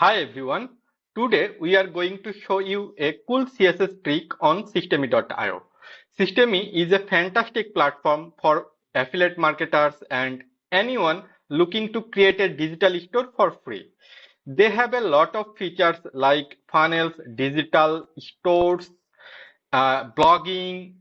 Hi everyone, today we are going to show you a cool CSS trick on Systemi.io. Systemi is a fantastic platform for affiliate marketers and anyone looking to create a digital store for free. They have a lot of features like funnels, digital stores, blogging,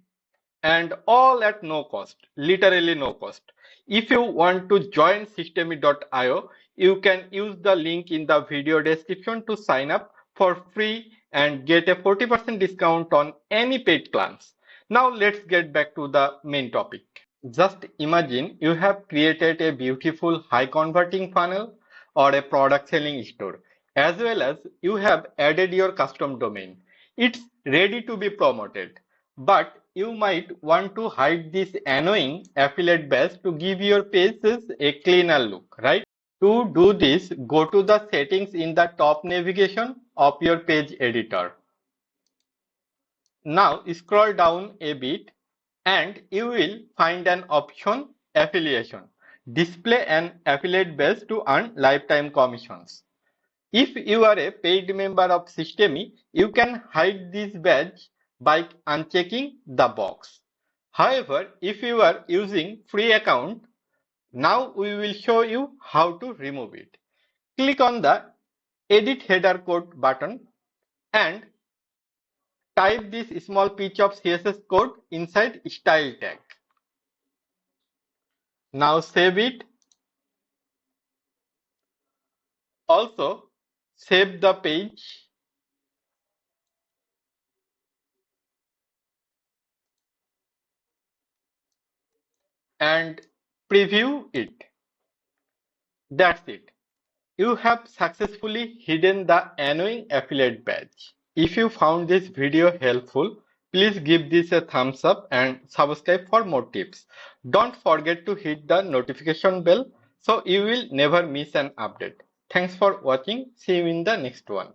and all at no cost, literally no cost. If you want to join Systemi.io, you can use the link in the video description to sign up for free and get a 40% discount on any paid plans. Now let's get back to the main topic. Just imagine you have created a beautiful high converting funnel or a product selling store, as well as you have added your custom domain. It's ready to be promoted, but you might want to hide this annoying affiliate badge to give your pages a cleaner look, right? To do this, go to the settings in the top navigation of your page editor. Now scroll down a bit and you will find an option affiliation. Display an affiliate badge to earn lifetime commissions. If you are a paid member of Systemi, you can hide this badge by unchecking the box. However, if you are using free account, now we will show you how to remove it. Click on the edit header code button and type this small piece of CSS code inside style tag. Now save it. Also save the page and preview it. That's it. You have successfully hidden the annoying affiliate badge. If you found this video helpful, please give this a thumbs up and subscribe for more tips. Don't forget to hit the notification bell so you will never miss an update. Thanks for watching. See you in the next one.